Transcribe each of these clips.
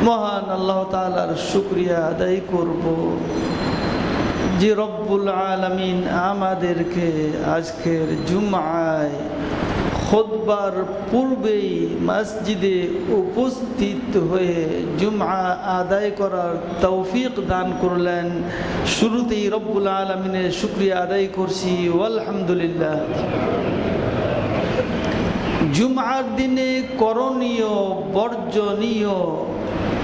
মহান আল্লাহ তাআলার শুকরিয়া আদায় করব যে রব্বুল আলামিন আমাদেরকে আজকের জুমআয় খুতবার পূর্বেই মসজিদে উপস্থিত হয়ে জুমআ আদায় করার তৌফিক দান করলেন। শুরুতেই রব্বুল আলামিনের শুকরিয়া আদায় করছি, আলহামদুলিল্লাহ। জুমআর দিনে করণীয় বর্জনীয়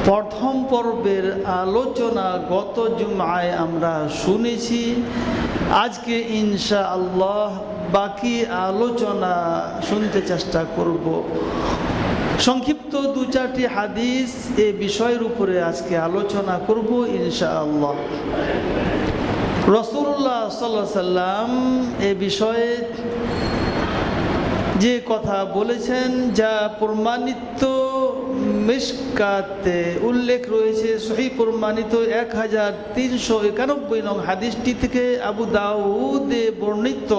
প্রথম পর্বের আলোচনা গত জুমআয় আমরা শুনেছি। আজকে ইনশাআল্লাহ বাকি আলোচনা শুনতে চেষ্টা করব। সংক্ষিপ্ত দু চারটি হাদিস এ বিষয়ের উপরে আজকে আলোচনা করব ইনশাআল্লাহ। রাসূলুল্লাহ সাল্লাল্লাহু আলাইহি সাল্লাম এ বিষয়ে যে কথা বলেছেন, যা প্রমাণিত মিশকাতে উল্লেখ রয়েছে, সহিহ প্রমাণিত 1391 নং হাদিসটি থেকে আবু দাউদে বর্ণিত।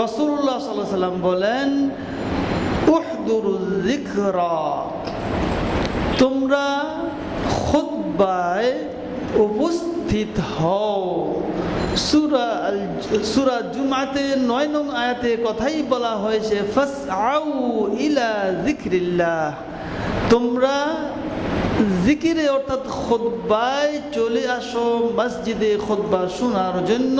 রাসূলুল্লাহ সাল্লাল্লাহু আলাইহি সাল্লাম বলেন, উহদুরুয যিকরা, তোমরা খুতবায় উপস্থিত হও। সূরা জুমআতে 9 নং আয়াতে কথাই বলা হয়েছে, ফাসআউ ইলা যিকরিল্লাহ, তোমরা জিকিরে অর্থাৎ খুতবায় চলে আসো, মসজিদে খুতবা শোনার জন্য।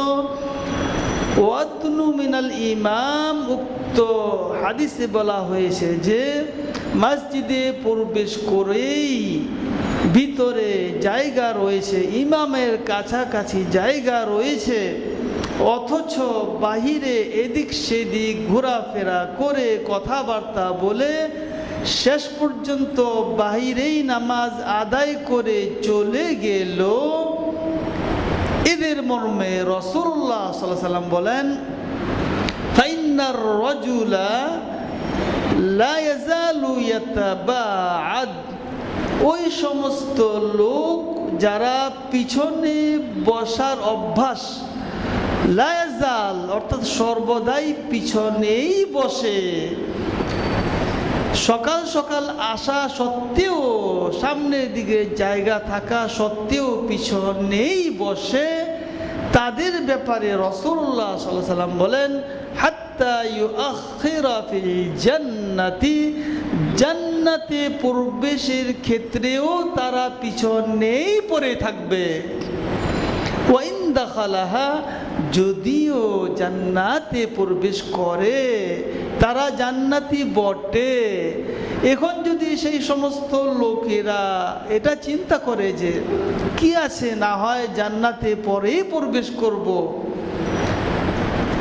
ওয়াদনু মিনাল ইমাম, উক্ত হাদিসে বলা হয়েছে যে মসজিদে প্রবেশ করেই ভিতরে জায়গা রয়েছে, ইমামের কাছাকাছি জায়গা রয়েছে, অথচ বাহিরে এদিক সেদিক ঘোরাফেরা করে কথাবার্তা বলে শেষ পর্যন্ত বাহিরেই নামাজ আদায় করে চলে গেল। এদের মর্মে রাসূলুল্লাহ সাল্লাল্লাহু আলাইহি সাল্লাম বলেন, ফাইন্নার রাজুলা লা ইয়াজালু ইয়াতাবাআদ, ওই সমস্ত লোক যারা পিছনে বসার অভ্যাস, লা ইয়াজাল অর্থাৎ সর্বদাই পিছনেই বসে, সকাল সকাল আসা সত্ত্বেও সামনের দিকে জায়গা থাকা সত্ত্বেও পিছনেই বসে, তাদের ব্যাপারে রাসূলুল্লাহ সাল্লাল্লাহু আলাইহি সাল্লাম বলেন, হাত্তা ইউআখিরা ফিল জান্নাতি, জান্নাতে প্রবেশের ক্ষেত্রেও তারা পিছনেই পড়ে থাকবে। ওয়া ইন দাখালাহা, যদিও জান্নাতে প্রবেশ করে তারা জান্নাতি বটে। এখন যদি সেই সমস্ত লোকেরা এটা চিন্তা করে যে কি আছে, না হয় জান্নাতে পরেই প্রবেশ করব,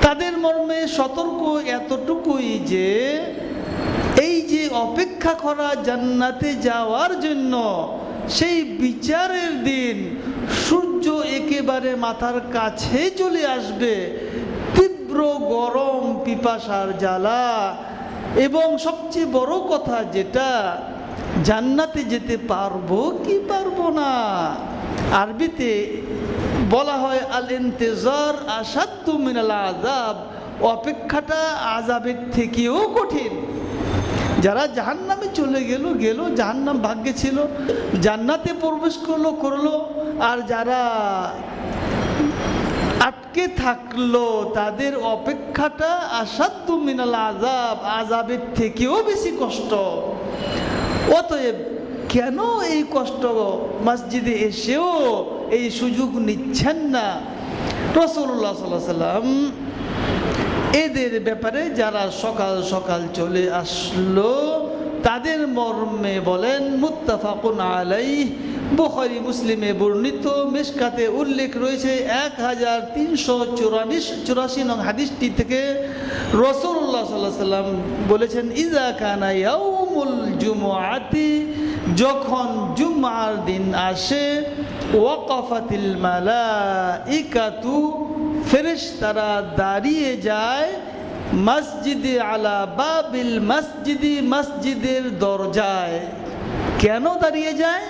তাদের মর্মে সতর্ক এতটুকুই যে এই যে অপেক্ষা করা জান্নাতে যাওয়ার জন্য, সেই বিচারের দিন সূর্য একেবারে মাথার কাছে চলে আসবে, তীব্র গরম, পিপাসার জ্বালা, এবং সবচেয়ে বড় কথা যেটা, জান্নাতে যেতে পারবো কি পারবো না। আরবিতে বলা হয় আল ইন্তেজার আসাদ্দু মিনাল আযাব, অপেক্ষাটা আযাবের থেকেও কঠিন। যারা জাহান্নামে চলে গেল, জাহান্নাম ভাগ্যে ছিল, জান্নাতে প্রবেশ করলো, আর যারা আটকে থাকলো তাদের অপেক্ষাটা আসাদ্দু মিনাল আযাব, আযাবের থেকেও বেশি কষ্ট। অতএব কেন এই কষ্ট মসজিদে এসেও এই সুযোগ নিচ্ছেন না? রাসূলুল্লাহ সাল্লাল্লাহু আলাইহি সাল্লাম এদের ব্যাপারে যারা সকাল সকাল চলে আসলো তাদের মর্মে বলেন, মুত্তাফাকুন আলাইহি, বুখারী মুসলিমে বর্ণিত, মিশকাতে উল্লেখ রয়েছে 1384 নং হাদিসটি থেকে রাসূলুল্লাহ সাল্লাল্লাহু আলাইহি সাল্লাম বলেছেন, ইযা কানা ইয়াউমুল জুমআতি, যখন জুমআর দিন আসে, ওয়াকাফাতিল মালাইকাতু, ফেরেশতারা দাঁড়িয়ে যায়, মসজিদে আলা বাবিল মসজিদি, মসজিদের দরজায়। কেন দাঁড়িয়ে যায়?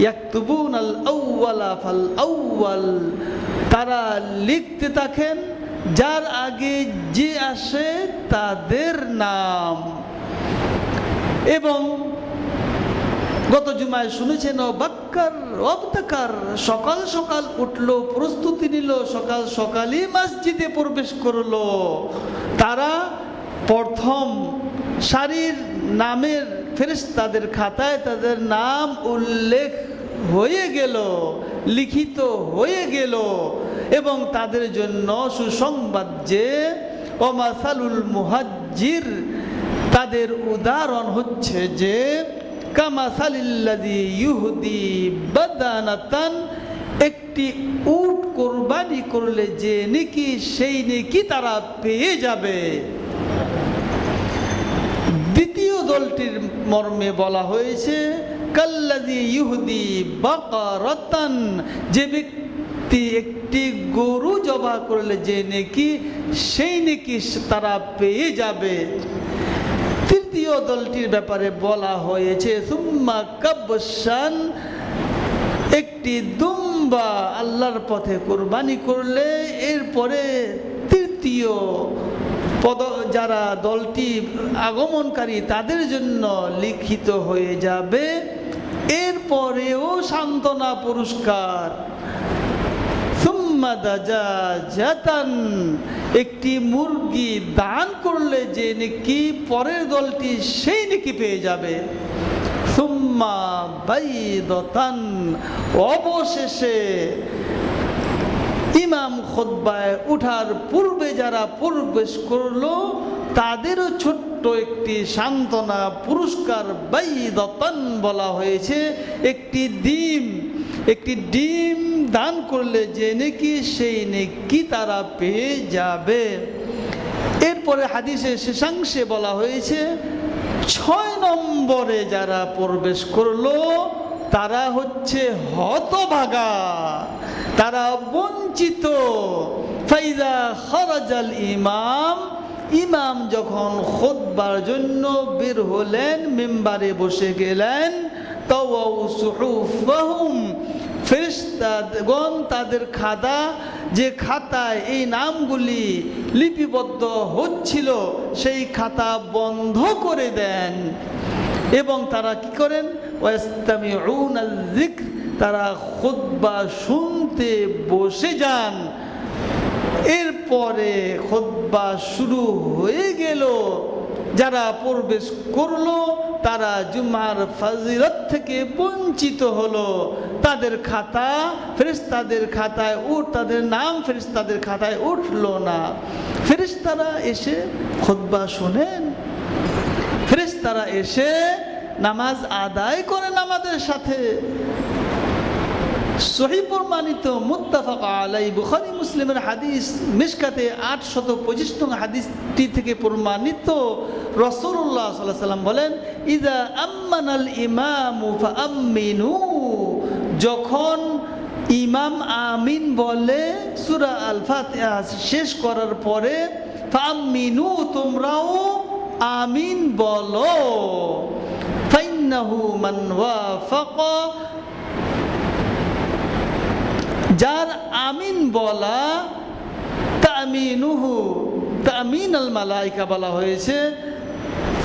ইয়াকতুবুনাল আউওয়ালা ফাল আউওয়াল, তারা লিখতে থাকেন যার আগে যে আসে তাদের নাম। এবং গত জুমায় শুনেছেন বাক্কার ওয়াবতাকার, সকাল সকাল উঠলো, প্রস্তুতি নিল, সকাল সকালই মসজিদে প্রবেশ করলো। তারা প্রথম সারির নামের ফেরেশতাদের খাতায় তাদের নাম উল্লেখ হয়ে গেল, লিখিত হয়ে গেল। এবং তাদের জন্য সুসংবাদ যে ওমাসালুল মুহাজ্জির, তাদের উদাহরণ হচ্ছে যে কামাসালিল্লাযী ইউহদি বাদানাতান, একটি উট কোরবানি করলে যে নেকি সেই নেকি তারা পেয়ে যাবে। দ্বিতীয় দলটির মর্মে বলা হয়েছে কাল্লাযী ইউহদি বাকারাতান, যে ব্যক্তি একটি গরু জবাহ করলে যে নেকি সেই নেকি তারা পেয়ে যাবে। তৃতীয় দলটির ব্যাপারে বলা হয়েছে সুম্মা কাবশান, একটি দুম্বা আল্লাহর পথে কোরবানি করলে এরপরে তৃতীয় যারা দলটি আগমনকারী তাদের জন্য লিখিত হয়ে যাবে। এরপরেও সান্ত্বনা পুরস্কার। সুম্মা দাজাজাতান, একটি মুরগি দান করলে যে নাকি পরের দলটি সেই নাকি পেয়ে যাবে। সুম্মা বাইদাতান, অবশেষে ইমাম খুতবায় উঠার পূর্বে যারা প্রবেশ করলো তাদেরও ছোট্ট একটি সান্ত্বনা পুরস্কার, বাইদাতান বলা হয়েছে। একটি ডিম দান করলে যে নেকি সেই নেকি তারা পেয়ে যাবে। এরপরে হাদিসের শেষাংশে বলা হয়েছে 6 নম্বরে যারা প্রবেশ করলো তারা হচ্ছে হতভাগা, তারা বঞ্চিত। ফাইদা খারাজাল ইমাম, ইমাম যখন খুতবার জন্য বের হলেন, মিম্বারে বসে গেলেন, তাওয়াউ সুহুফাহুম, ফেরেশতাগণ তাদের খাতা, যে খাতায় এই নামগুলি লিপিবদ্ধ হচ্ছিল সেই খাতা বন্ধ করে দেন। এবং তারা কি করেন? ওয়াস্তামিউনাল যিকর, তারা খুতবা শুনতে বসে যান। এরপরে খুতবা শুরু হয়ে গেল। যারা প্রবেশ করলো তারা জুমার ফজিলত থেকে বঞ্চিত হলো। তাদের খাতা ফেরেশতাদের খাতায় তাদের নাম ফেরেশতাদের খাতায় উঠলো না। ফেরেশতারা এসে খুতবা শোনেন, ফেরেশতারা এসে নামাজ আদায় করেন আমাদের সাথে। সহিহ প্রমাণিত মুত্তাফাক আলাইহি বুখারী মুসলিমের হাদিস মিশকাতে 825 নং হাদিসটি থেকে প্রমাণিত, রাসূলুল্লাহ সাল্লাল্লাহু আলাইহি ওয়াসাল্লাম বলেন ইযা আম্মানাল ইমামু ফাআম্মিনু, যখন ইমাম আমিন বলে সূরা আল ফাতিহা শেষ করার পরে ফাআম্মিনু, তোমরাও আমিন বলো। ফাইন্নাহু মান ওয়াফাকা, যার আমিন বলা, তামিনুহু তামিনাল মালাইকা বলা হয়েছে।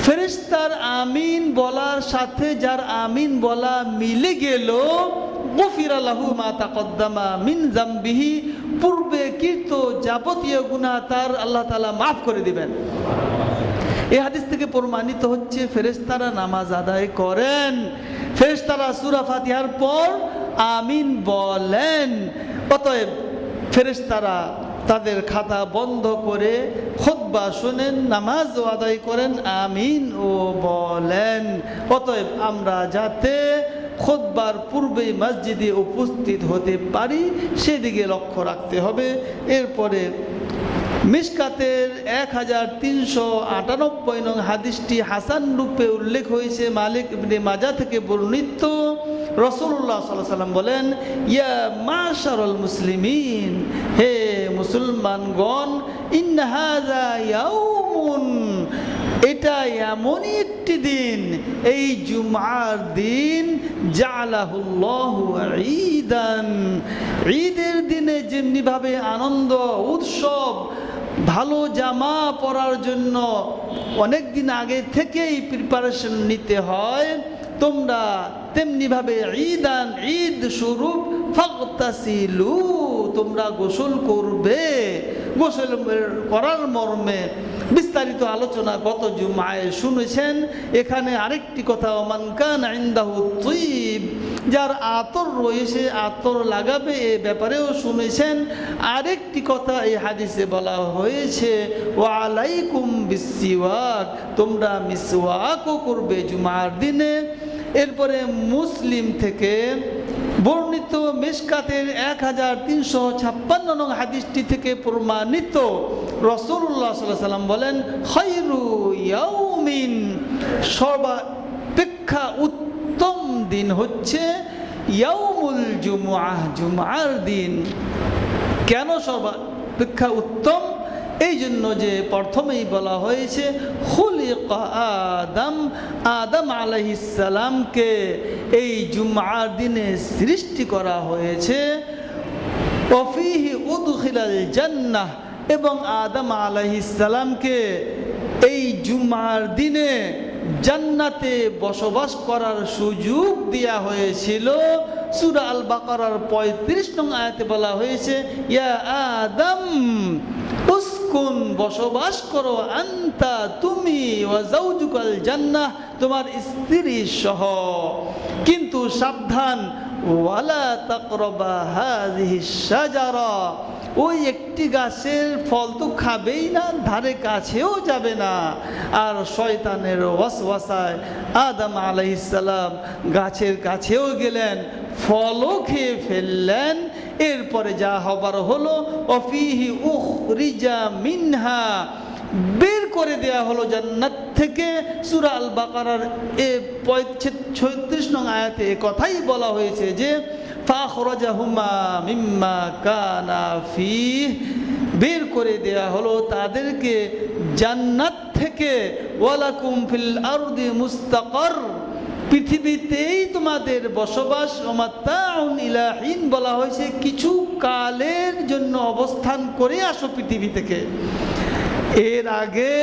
ফেরেশতার আমিন বলার সাথে যার আমিন বলা মিলে গেল, গুফিরা লাহু মা তাকদ্দামা মিন যামবিহি, পূর্বে কৃত যাবতীয় গুনাহ তার আল্লাহ তাআলা মাফ করে দিবেন। এই হাদিস থেকে প্রমাণিত হচ্ছে ফেরেশতারা নামাজ আদায় করেন, ফেরেশতারা সূরা ফাতিহার পর আমিন বলেন। অতএব ফেরেশতারা তাদের খাতা বন্ধ করে খুতবা শুনেন, নামাজও আদায় করেন, আমিন ও বলেন। অতএব আমরা যাতে খুতবার পূর্বেই মসজিদে উপস্থিত হতে পারি সেদিকে লক্ষ্য রাখতে হবে। এরপরে মিশকাতের 1398 নং হাদিসটি হাসান রূপে উল্লেখ হয়েছে, মালিক ইবনে মাজাহ থেকে বর্ণিত। রাসূলুল্লাহ সাল্লাল্লাহু আলাইহি ওয়াসাল্লাম বলেন ইয়া মাশারাল মুসলিমিন, হে মুসলমানগণ, ইন্না হাযা ইয়াউমুন, এটা এমনই একটি দিন, এই জুমার দিন, জাআলাহুল্লাহু ঈদান, ঈদের দিনে যেমনিভাবে আনন্দ উৎসব, ভালো জামা পরার জন্য অনেক দিন আগে থেকেই প্রিপারেশন নিতে হয়, তোমরা তেমনিভাবে ঈদান ঈদ স্বরূপ ফাগতাসিলু তোমরা গোসল করবে। গোসল করার মর্মে বিস্তারিত আলোচনা গত জুমায় শুনেছেন। এখানে আরেকটি কথা, ওমান কানা ইনদাহু তয়িব, যার আতর রয়েছে আতর লাগাবে, এ ব্যাপারেও শুনেছেন। আরেকটি কথা এই হাদিসে বলা হয়েছে, ওয়া আলাইকুম বিসসিওয়াক, তোমরা মিসওয়াকও করবে জুমার দিনে। এরপরে মুসলিম থেকে বর্ণিত মিশকাতের 1356 নং হাদিসটি থেকে প্রমাণিত, রাসূলুল্লাহ সাল্লাল্লাহু আলাইহি ওয়াসাল্লাম বলেন, খায়রু ইয়াউমিন, সর্বাপেক্ষা উত্তম দিন হচ্ছে ইয়াউমুল জুমআহ, জুমার দিন। কেন সর্বাপেক্ষা উত্তম? এই জন্য যে প্রথমেই বলা হয়েছে খুলিকা আদম, আদম আলাইহিস সালামকে এই জুমআর দিনে সৃষ্টি করা হয়েছে। ওয়াফিহি উদখিলাল জান্নাহ, এবং আদম আলাইহিস সালামকে এই জুমআর দিনে জান্নাতে বসবাস করার সুযোগ দেয়া হয়েছিল। সূরা আল বাকারার 35 নং আয়াতে বলা হয়েছে, ইয়া আদম উসকুন, বসবাস করো, আনতা তুমি, ওয়া যাওজুকাল জান্নাহ, তোমার স্ত্রী সহ। কিন্তু সাবধান, ওয়ালা তাকরাবা হাযিহিশ শাজারা, ওই একটি গাছের ফল তো খাবেই না, ধারে কাছেও যাবে না। আর শয়তানের ওয়াসওয়াসায় আদম আলাইহিস সালাম গাছের কাছেও গেলেন, ফলও খেয়ে ফেললেন। এরপরে যা হবার হলো, অফিহি উখরিজা মিনহা, বের করে দেয়া হলো জান্নাত থেকে। সূরা আল বাকারার 36 নং আয়াতে কথাই বলা হয়েছে যে ফাখরাজাহুমা মিম্মা কানা ফিহ, বের করে দেয়া হলো তাদেরকে জান্নাত থেকে। ওয়ালাকুম ফিল আরদি মুস্তাকার, পৃথিবীতেই তোমাদের বসবাস। ওমাত্তাউন ইলা হিন, বলা হয়েছে কিছু কালের জন্য অবস্থান করে আসো পৃথিবী থেকে। এর আগে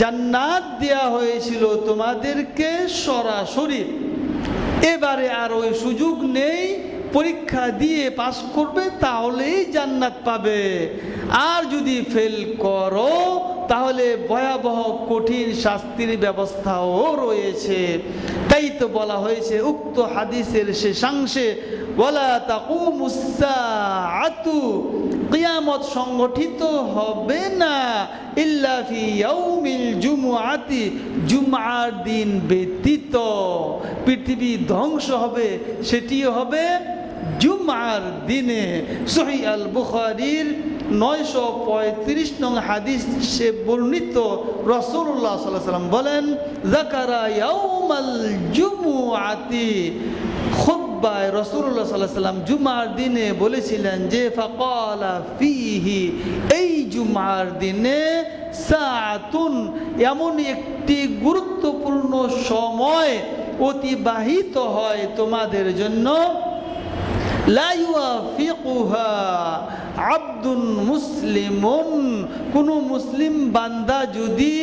জান্নাত দেয়া হয়েছিল তোমাদেরকে সরাসরি, এবারে আর ওই সুযোগ নেই। পরীক্ষা দিয়ে পাস করবে তাহলেই জান্নাত পাবে, আর যদি ফেল করো তাহলে ভয়াবহ কঠিন শাস্তির ব্যবস্থাও রয়েছে। তাই তো বলা হয়েছে উক্ত হাদিসের শেষাংশে, ওয়ালা তাকুমুস সাআতু, কিয়ামত সংগঠিত হবে না ইল্লা ফি ইয়াউমিল জুমআতি, জুমআর দিন ব্যতীত। পৃথিবী ধ্বংস হবে, সেটিও হবে জুমআর দিনে। সহিহ আল বুখারীর 935 নং হাদিসে বর্ণিত, রাসূলুল্লাহ সাল্লাল্লাহু আলাইহি ওয়াসাল্লাম বলেন, যাকারা ইয়াউমাল জুমআতি, খুতবায় রাসূলুল্লাহ সাল্লাল্লাহু আলাইহি ওয়াসাল্লাম জুমআর দিনে বলেছিলেন যে ফাকালা ফিহি, এই জুমআর দিনে সাআতুন, এমন একটি গুরুত্বপূর্ণ সময় অতিবাহিত হয় তোমাদের জন্য, লা ইউয়াফিকুহা আব্দুন মুসলিমুন, কোনো মুসলিম বান্দা যদি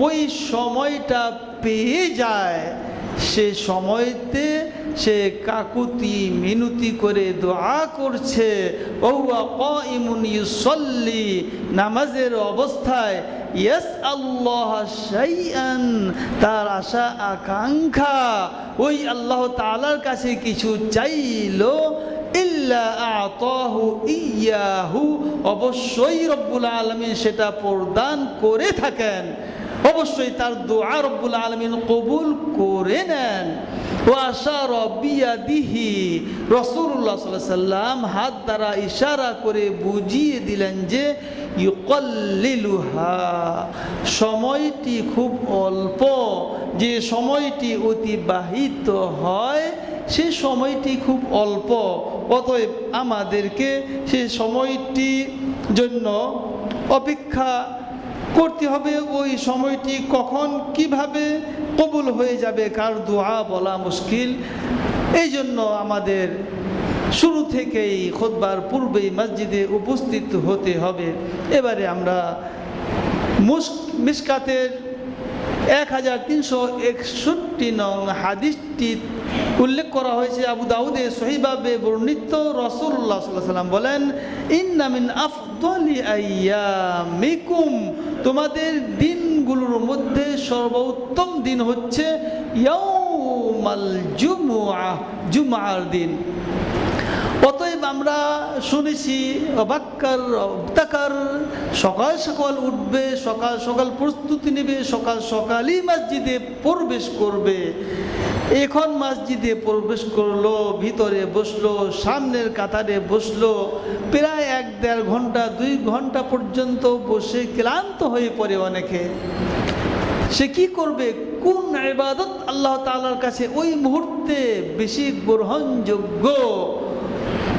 ওই সময়টা পেয়ে যায়, সে সময়তে সে কাকুতি মিনতি করে দোয়া করছে, ওয়া কাইমুন ইউসাল্লি, নামাজের অবস্থায়, ইয়াসআল্লাহ শাইআন, তার আশা আকাঙ্ক্ষা ওই আল্লাহ তাআলার কাছে কিছু চাইলো, ইল্লা আতাহু ইয়াহু, অবশ্যই রব্বুল আলামিন সেটা প্রদান করে থাকেন, অবশ্যই তার দোয়া রব্বুল আলামিন কবুল করে নেন। ওয়া আশারা বিয়াদিহি, রাসূলুল্লাহ সাল্লাল্লাহু আলাইহি ওয়াসাল্লাম হাত দ্বারা ইশারা করে বুঝিয়ে দিলেন যে ইউকাল্লিলুহা, সময়টি খুব অল্প, যে সময়টি অতিবাহিত হয় সে সময়টি খুব অল্প। অতএব আমাদেরকে সে সময়টির জন্য অপেক্ষা করতে হবে। ওই সময়টি কখন কিভাবে কবুল হয়ে যাবে কার দোয়া বলা মুশকিল। এই জন্য আমাদের শুরু থেকেই খুতবার পূর্বেই মসজিদে উপস্থিত হতে হবে। এবারে আমরা মিশকাতের 1361 নং হাদিসটি উল্লেখ করা হয়েছে আবু দাউদে সহিভাবে বর্ণিত। রাসূলুল্লাহ সাল্লাল্লাহু আলাইহি ওয়াসাল্লাম বলেন, ইন্না মিন আফদালি আইয়ামিকুম, তোমাদের দিনগুলোর মধ্যে সর্বোত্তম দিন হচ্ছে ইয়াউমাল জুমআহ, জুমআর দিন। অতএব আমরা শুনেছি সকাল সকাল উঠবে, সকাল সকাল প্রস্তুতি নেবে, সকাল সকালই মসজিদে প্রবেশ করবে। এখন মসজিদে প্রবেশ করলো, ভিতরে বসলো, সামনের কাতারে বসলো, প্রায় 1-1.5 ঘন্টা 2 ঘন্টা পর্যন্ত বসে ক্লান্ত হয়ে পড়ে অনেকে। সে কি করবে? কোন ইবাদত আল্লাহ তাআলার কাছে ওই মুহূর্তে বেশি গ্রহণযোগ্য?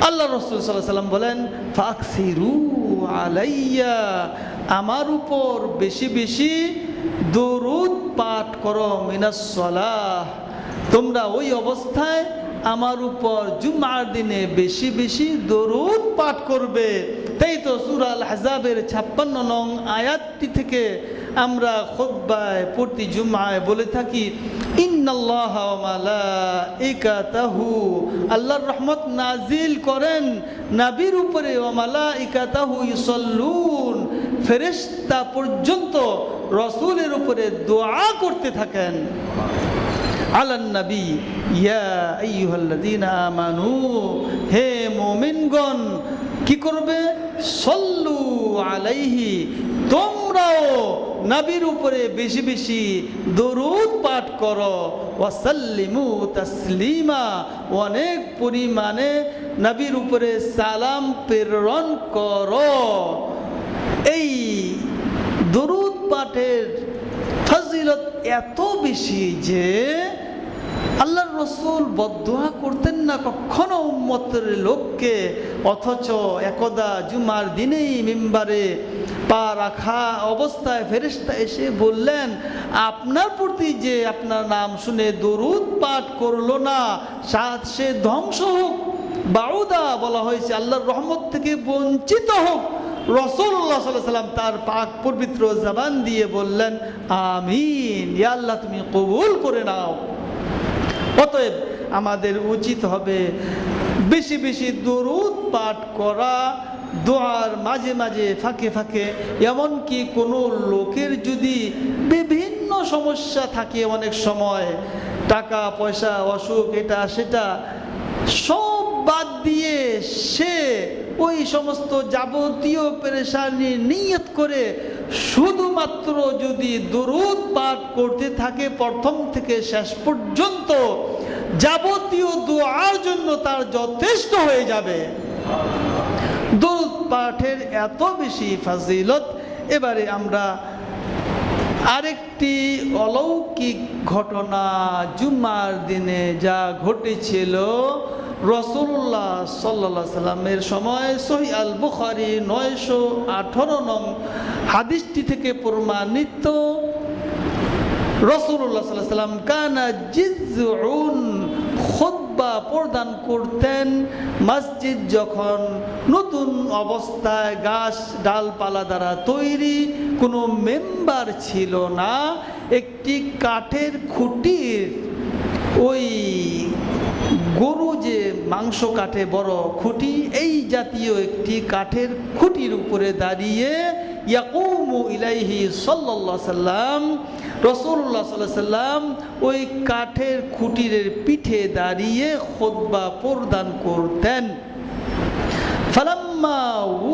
আল্লাহ রাসূল সাল্লাল্লাহু আলাইহি ওয়াসাল্লাম বলেন, ফাকসিরু আলাইয়া, আমার উপর বেশি বেশি দরুদ পাঠ করো, মিনাস সালাহ, তোমরা ওই অবস্থায় আমার উপর জুমার দিনে বেশি বেশি দরুদ পাঠ করবে। তাই তো সূরা আল আহজাবের 56 নং আয়াতটি থেকে আমরা খুতবায় প্রতি জুমায় বলে থাকি, ইন্নাল্লাহা ওয়া মালাইকাতাহু, আল্লাহর রহমত নাজিল করেন নবীর উপরে, ওয়া মালাইকাতাহু ইউসাল্লুন, ফেরেশতা পর্যন্ত রাসূলের উপরে দোয়া করতে থাকেন। আলান নবী ইয়া আইয়ুহাল্লাযীনা আমানু, হে মুমিনগণ কি করবে? সল্লু আলাইহি, তোমরাও নবীর উপরে বেশি বেশি দরুদ পাঠ করো, ওয়াসাল্লিমু তাসলিমা, অনেক পরিমাণে নবীর উপরে সালাম প্রেরণ করো। এই দরুদ পাঠের ফজিলত এত বেশি যে আল্লাহর রাসূল বদদুয়া করতেন না কখনো উম্মতের লোককে, অথচ একদা জুমার দিনেই মিম্বারে পা রাখা অবস্থায় ফেরেশতা এসে বললেন, আপনার প্রতি যে আপনার নাম শুনে দরুদ পাঠ করলো না, সে ধ্বংস হোক, বাউদা বলা হয়েছে, আল্লাহর রহমত থেকে বঞ্চিত হোক। রাসূলুল্লাহ সাল্লাল্লাহু আলাইহি ওয়াসাল্লাম তার পাক পবিত্র জবান দিয়ে বললেন, আমিন, ইয়া আল্লাহ তুমি কবুল করে নাও। অতএব আমাদের উচিত হবে বেশি বেশি দরুদ পাঠ করা, দোয়ার মাঝে মাঝে ফাঁকে ফাঁকে। এমনকি কোনো লোকের যদি বিভিন্ন সমস্যা থাকে, অনেক সময় টাকা পয়সা, অসুখ, এটা সেটা সব বাদ দিয়ে সে ওই সমস্ত যাবতীয় পেরেশানি নিয়ত করে শুধুমাত্র যদি দরুদ পাঠ করতে থাকে প্রথম থেকে শেষ পর্যন্ত, যাবতীয় দোয়ার জন্য তার যথেষ্ট হয়ে যাবে। দরুদ পাঠের এত বেশি ফাজিলত। এবারে আমরা আরেকটি অলৌকিক ঘটনা জুমার দিনে যা ঘটেছিল রাসূলুল্লাহ সাল্লাল্লাহু আলাইহি সাল্লামের সময়, সহিহ আল বুখারী 918 নং হাদিসটি থেকে প্রমাণিত। রাসূলুল্লাহ সাল্লাল্লাহু আলাইহি সাল্লাম কানা জিজউন, খুতবা প্রদান করতেন। মসজিদ যখন নতুন অবস্থায় গাছ ডালপালা দ্বারা তৈরি, কোনো মেম্বার ছিল না, একটি কাঠের খুঁটির, ওই গরু যে মাংস কাটে বড় খুঁটি, এই জাতীয় একটি কাঠের খুঁটির উপরে দাঁড়িয়ে ইয়াকুমু ইলাইহি সাল্লাল্লাহু আলাইহি সাল্লাম, রাসূলুল্লাহ সাল্লাল্লাহু আলাইহি সাল্লাম ওই কাঠের খুঁটির পিঠে দাঁড়িয়ে খুতবা প্রদান করতেন। ফালাম্মা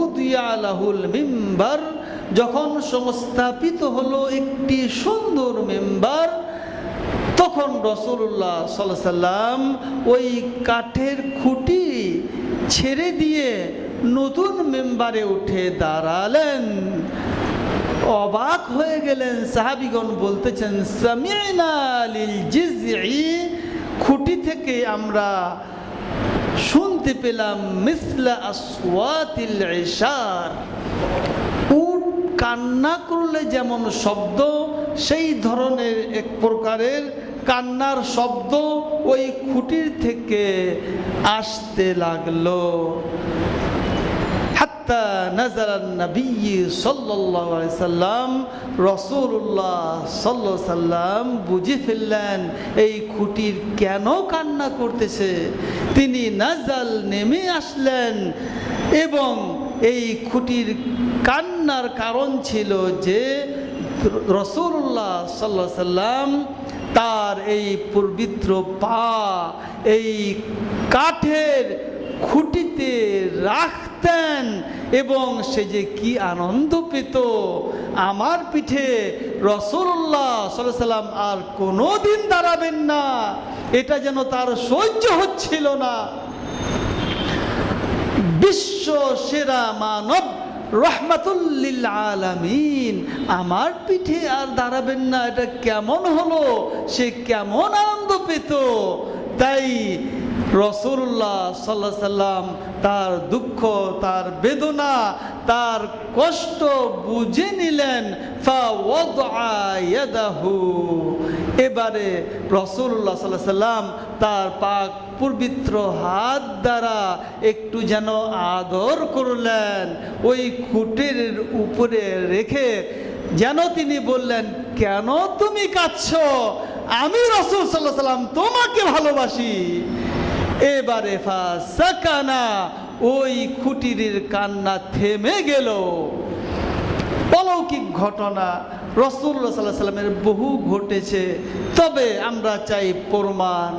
উদিয়া লাহুল মিম্বার, যখন সংস্থাপিত হলো একটি সুন্দর মেম্বার, তখন রাসূলুল্লাহ সাল্লাল্লাহু আলাইহি সাল্লাম ওই কাঠের খুঁটি ছেড়ে দিয়ে নতুন মেম্বারে উঠে দাঁড়ালেন। অবাক হয়ে গেলেন সাহাবীগণ, বলতেছেন, সামি'না লিল জিজই, খুঁটি থেকে আমরা শুনতে পেলাম মিসলা আসওয়াতিল ইশার, উট কান্না করলে যেমন শব্দ, সেই ধরনের এক প্রকারের কান্নার শব্দ ওই খুঁটির থেকে আসতে লাগলো। হাত্তা নাযালান নবী সাল্লাল্লাহু আলাইহি সাল্লাম, রাসূলুল্লাহ সাল্লাল্লাহু আলাইহি সাল্লাম বুঝে ফেললেন এই খুঁটির কেন কান্না করতেছে। তিনি নাজাল নেমে আসলেন এবং এই খুঁটির কান্নার কারণ ছিল যে রাসূলুল্লাহ সাল্লাল্লাহু আলাইহি সাল্লাম তার এই পবিত্র পা এই কাঠের খুঁটিতে রাখতেন এবং সে যে কি আনন্দ পেত। আমার পিঠে রাসূলুল্লাহ সাল্লাল্লাহু আলাইহি সাল্লাম আর কোনোদিন দাঁড়াবেন না, এটা যেন তার সহ্য হচ্ছিল না। বিশ্ব সেরা মানব রহমাতুল লিল আলামিন আমার পিঠে আর দাঁড়াবেন না, এটা কেমন হলো, সে কেমন আনন্দ পেত। তাই রাসূলুল্লাহ সাল্লাল্লাহু আলাইহি সাল্লাম তার দুঃখ, তার বেদনা, তার কষ্ট বুঝে নিলেন। ফাওয়াদআ ইয়াদাহু, এবারে রাসূলুল্লাহ সাল্লাল্লাহু আলাইহি সাল্লাম তার পাক পবিত্র হাত দ্বারা একটু যেন আদর করলেন ওই খুঁটির উপরে রেখে, যেন তিনি বললেন, কেন তুমি কাঁদছো, আমি রাসূল সাল্লাল্লাহু আলাইহি সাল্লাম তোমাকে ভালোবাসি। এবারে ফাসাকানা, ওই খুঁটির কান্না থেমে গেল। অলৌকিক ঘটনা রাসূলুল্লাহ সাল্লাল্লাহু আলাইহি সাল্লামের বহু ঘটেছে, তবে আমরা চাই প্রমাণ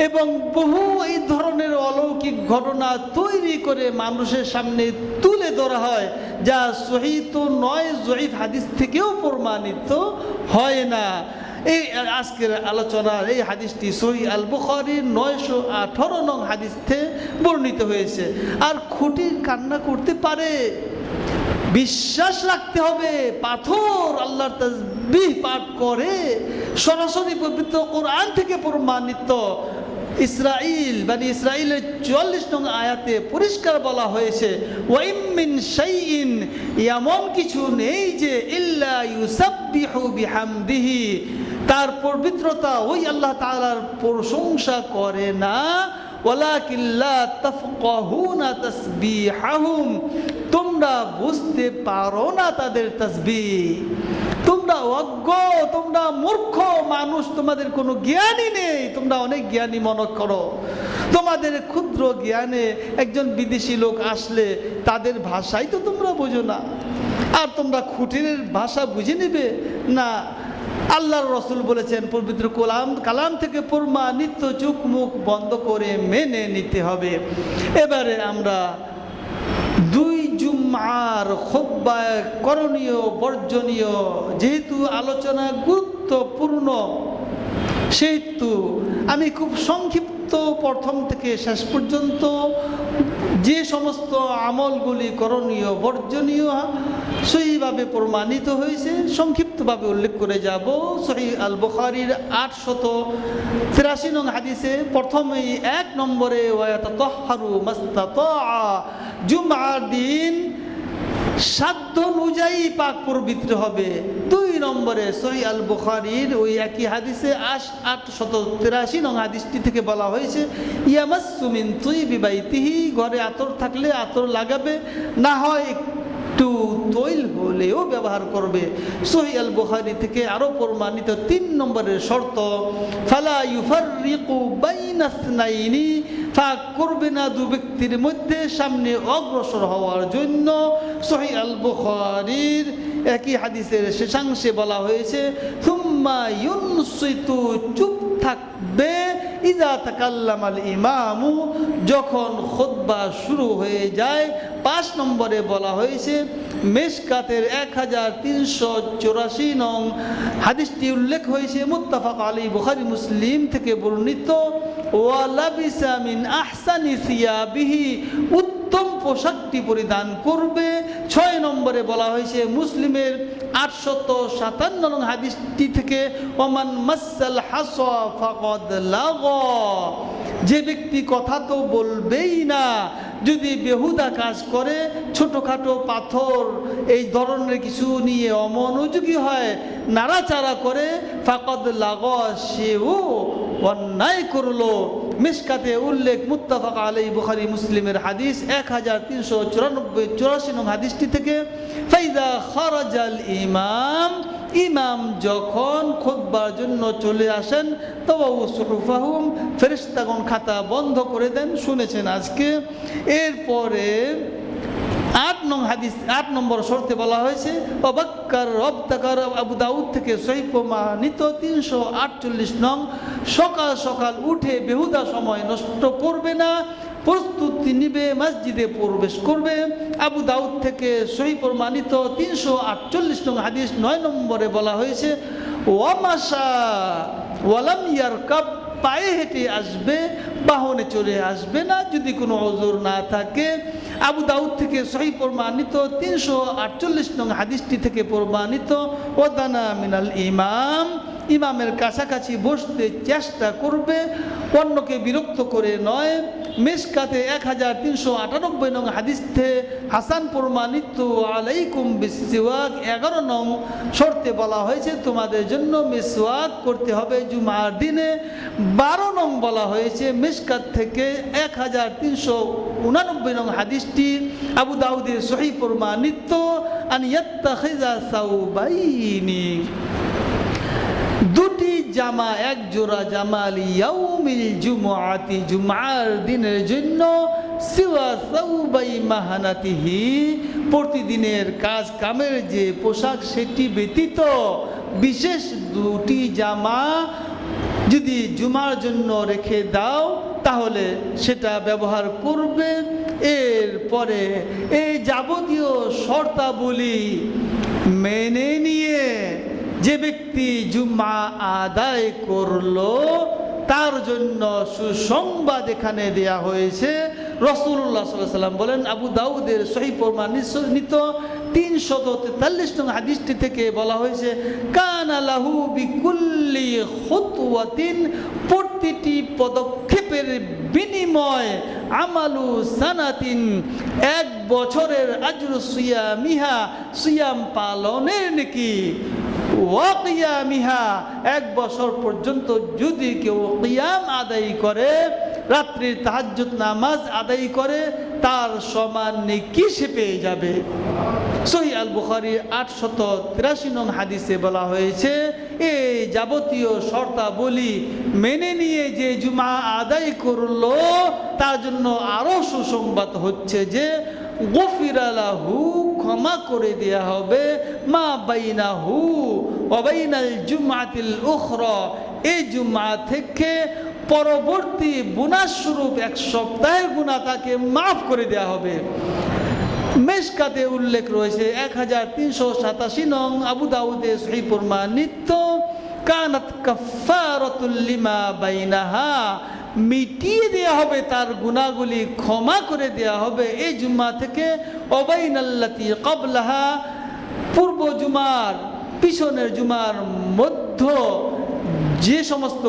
এবং বহু এই ধরনের অলৌকিক ঘটনা তৈরি করে মানুষের সামনে তুলে ধরা হয়, যা সহিহ তো নয়, জয়ীফ হাদিস থেকেও প্রমাণিত হয় না। এই আজকের আলোচনার এই হাদিসটি সহিহ আল বুখারীর 918 নং হাদিস থেকে বর্ণিত হয়েছে। আর খুঁটির কান্না করতে পারে, বিশ্বাস রাখতে হবে। পাথর আল্লাহর তাসবিহ পাঠ করে, সরাসরি পবিত্র কোরআন থেকে প্রমাণিত। বানি ইসরাঈলের 44 নং আয়াতে পরিষ্কার বলা হয়েছে, ওয়াইম মিন শাইইন, এমন কিছু নেই যে ইল্লা ইউসাব্বিহু বিহামদিহি, তার পবিত্রতা ওই আল্লাহ তাআলার প্রশংসা করে না। ওয়ালাকিন লা তাফকাহুনা তাসবিহাহুম, তোমরা বুঝতে পারো না তাদের তাসবিহ। তোমরা অজ্ঞ, তোমরা মূর্খ মানুষ, তোমাদের কোনো জ্ঞানই নেই। তোমরা অনেক জ্ঞানী মনে করো, তোমাদের ক্ষুদ্র জ্ঞানে একজন বিদেশি লোক আসলে তাদের ভাষাই তো তোমরা বোঝো না, আর তোমরা খুঁটির ভাষা বুঝে নেবে না। আল্লাহর রাসূল বলেছেন পবিত্র কালাম থেকে প্রমাণিত, চোখ মুখ বন্ধ করে মেনে নিতে হবে। এবারে আমরা দুই জুমআর খুতবা করণীয় বর্জনীয়, যেহেতু আলোচনা গুরুত্বপূর্ণ সেহেতু আমি খুব সংক্ষিপ্ত প্রথম থেকে শেষ পর্যন্ত যে সমস্ত আমলগুলি করণীয় বর্জনীয় সহিভাবে প্রমাণিত হয়েছে সংক্ষিপ্তভাবে উল্লেখ করে যাব। সহিহ আল বুখারীর 883 নং হাদিসে প্রথমেই 1 নম্বরে ওয়ায়াতাতাহহারু মাস্তাতাআ, জুমআর দিন সাধ্য অনুযায়ী পাক পবিত্র হবে। 2 নম্বরে সহিহ আল বুখারীর ওই একই হাদিসে 883 নং হাদিসটি থেকে বলা হয়েছে, ইয়ামাসসু মিন তুইবি বাইতিহি, ঘরে আতর থাকলে আতর লাগাবে, না হয় একটু তৈল হলেও ব্যবহার করবে। সহিহ আল বুখারী থেকে আরো প্রমাণিত 3 নম্বরের শর্ত, ফালা ইউফাররিকু বাইনা ইসনাইনি, ফাঁক করবে না দু ব্যক্তির মধ্যে সামনে অগ্রসর হওয়ার জন্য। সহিহ আল বুখারীর একই হাদিসের শেষাংশে বলা হয়েছে, সুম্মা ইউনসিতু, চুপ থাকবে, ইযা তাকাল্লামাল ইমামু, যখন খুতবা শুরু হয়ে যায়। 5 নম্বরে বলা হয়েছে, মেশকাতের 1384 নং হাদিসটি উল্লেখ হয়েছে, মুত্তাফাক আলাইহি, বুখারী মুসলিম থেকে বর্ণিত, ওয়া লাবিসা মিন আহসানি সিয়াবিহি, উত্তম পোশাকটি পরিধান করবে। 6 নম্বরে বলা হয়েছে মুসলিমের 857 নং হাদিসটি থেকে, ওমান মাসাল হাসা ফাকাদ লাগা, যে ব্যক্তি কথা তো বলবেই না, যদি বেহুদা কাজ করে, ছোটখাটো পাথর এই ধরনের কিছু নিয়ে অমনোযোগী হয়, নাড়াচাড়া করে, ফাকাদ লাগা, সেও অন্যায় করলো। মিশকাতে উল্লেখ মুত্তাফাক আলাইহি বুখারী মুসলিমের হাদিস 1394 নং হাদিসটি থেকে, ফাইদা খারাজাল ইমাম, ইমাম যখন খুতবার জন্য চলে আসেন, তাও সুহুফাহুম, ফেরেশতাগণ খাতা বন্ধ করে দেন। শুনেছেন আজকে। এরপরে 8 নম্বর শর্তে বলা হয়েছে ওয়াবাক্কার রবতাকার, আবু দাউদ থেকে সহিহ প্রমাণিত 348 নং, সকাল সকাল উঠে বেহুদা সময় নষ্ট করবে না, প্রস্তুতি নিবে, মসজিদে প্রবেশ করবে। আবু দাউদ থেকে সহিহ প্রমাণিত 348 নং হাদিস 9 নম্বরে বলা হয়েছে ওয়ামাশা ওয়ালাম ইয়ারকাব, পায়ে হেঁটে আসবে, বাহনে চড়ে আসবে না যদি কোনো ওযর না থাকে। আবু দাউদ থেকে সহিহ প্রমাণিত 348 নং হাদিসটি থেকে প্রমাণিত ওয়াদানা মিনাল ইমাম, ইমামের কাছাকাছি বসতে চেষ্টা করবে, অন্যকে বিরক্ত করে নয়। মিশকাতে 1398 নং হাদিসে হাসান প্রমাণিত আলাইকুম বিসওয়াক, 11 নং শর্তে বলা হয়েছে তোমাদের জন্য মিসওয়াক করতে হবে জুমার দিনে। 12 নং বলা হয়েছে মিশকাত থেকে 1389 নং হাদিসটি আবু দাউদের সহিহ প্রমাণিত আন ইয়াত্তাখিযা সাওবাইনি, দুটি জামা, এক জোড়া জামা, লিয়াউমিল জুমআতি, জুমার দিনের জন্য, সিওয়া সাওবাই মাহানাতিহি, প্রতিদিনের কাজ কামের যে পোশাক সেটি ব্যতীত বিশেষ দুটি জামা যদি জুমার জন্য রেখে দাও তাহলে সেটা ব্যবহার করবে। এরপরে এই যাবতীয় শর্তাবলী মেনে নিয়ে যে ব্যক্তি জুমা আদায় করলো তার জন্য সুসংবাদ এখানে দেয়া হয়েছে। রাসূলুল্লাহ সাল্লাল্লাহু আলাইহি ওয়াসাল্লাম বলেন, আবু দাউদের সহিহ প্রমাণিত 343 নং হাদিসটি থেকে বলা হয়েছে কানা লাহু বিকুল্লি খুতওয়াতিন, প্রতিটি পদক্ষেপের বিনিময়, আমালু সানাতিন, 1 বছরের আজরু সিয়ামিহা, সিয়াম পালনের নেকি, ওয়া কিয়ামিহা, 1 বছর পর্যন্ত যদি কেউ কিয়াম আদায় করে, রাত্রির তাহাজ্জুদ নামাজ আদায় করে, তার সমান নেকি সে পেয়ে যাবে। সহিহ আল বুখারী 883 নং হাদিসে বলা হয়েছে এই যাবতীয় শর্তাবলী মেনে নিয়ে যে জুমা আদায় করলো তার জন্য আরো সুসংবাদ হচ্ছে যে গফিরা লাহু, ক্ষমা করে দেয়া হবে, মা বাইনাহু ওয়া বাইনাল জুমআতিল উখরা, এই জুমা থেকে পরবর্তী গুনাহ স্বরূপ 1 সপ্তাহের গুনাহ তাকে মাফ করে দেয়া হবে। মিশকাতে উল্লেখ রয়েছে 1387 নং, আবু দাউদে সহিহ প্রমাণিত কানাত কাফারাতুল লিমা বাইনাহা, মিটিয়ে দেয়া হবে তার গুনাহগুলি, ক্ষমা করে দেয়া হবে এই জুমা থেকে। ওয়াবাইনাল্লাতি ক্বাবলাহা, পূর্ব জুমার পিছনের জুমার মধ্য যে সমস্ত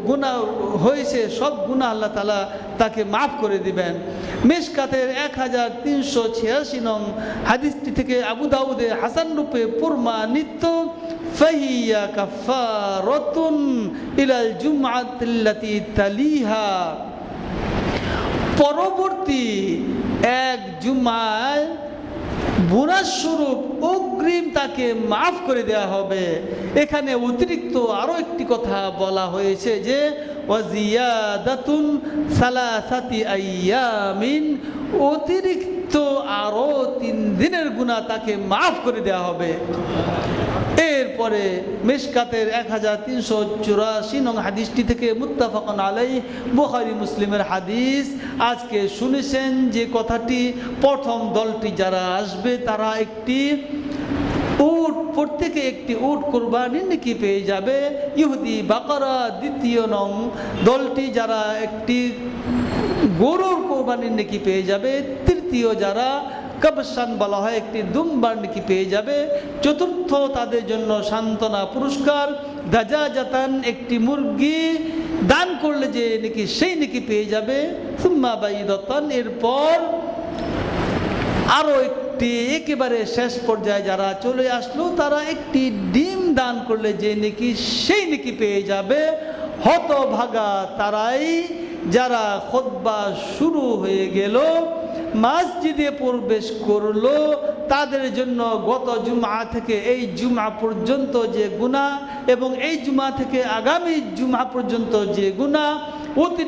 গুনাহ হয়েছে সব গুনাহ আল্লাহ তাআলা তাকে মাফ করে দিবেন। মিশকাতের 1386 নং হাদিসটি থেকে আবু দাউদে হাসান রূপে প্রমাণিত ফাহিয়া কাফারাতুন ইলাল জুমআতিল্লাতি তালিহা, পরবর্তী 1 জুমায় গুনাহ স্বরূপ অগ্রিম তাকে মাফ করে দেয়া হবে। এখানে অতিরিক্ত আরো একটি কথা বলা হয়েছে যে ওয়াজিয়াদাতুন সালাসাতি আইয়ামিন, অতিরিক্ত আরো 3 দিনের গুনাহ তাকে মাফ করে দেয়া হবে। এরপরে মিশকাতের 1384 নং হাদিসটি থেকে মুত্তাফাকুন আলাইহি, বুখারী মুসলিমের হাদিস। আজকে শুনেছেন যে কথাটি, প্রথম দলটি যারা আসবে তারা একটি উট, প্রত্যেকে একটি উট কোরবানির নেকি পেয়ে যাবে, ইহুদি বাকারা। দ্বিতীয় নং দলটি যারা একটি গরুর কোরবানির নেকি পেয়ে যাবে। তৃতীয় যারা কবসান বলা হয় একটি দুম্বার নেকি পেয়ে যাবে। চতুর্থ তাদের জন্য সান্ত্বনা পুরস্কার, দাজাজাতান, একটি মুরগি দান করলে যে নেকি সেই নেকি পেয়ে যাবে। সুম্মা বাইদাতান, এরপর আরো একটি একেবারে শেষ পর্যায়ে যারা চলে আসলো তারা একটি ডিম দান করলে যে নেকি সেই নেকি পেয়ে যাবে। হতভাগা তারাই যারা খুতবা শুরু হয়ে গেল, মসজিদে প্রবেশ করলো, তাদের জন্য গত জুমআ থেকে এই জুমআ পর্যন্ত যে গুনাহ এবং এই জুমআ থেকে আগামী জুমআ পর্যন্ত যে গুনাহ অতিরিক্ত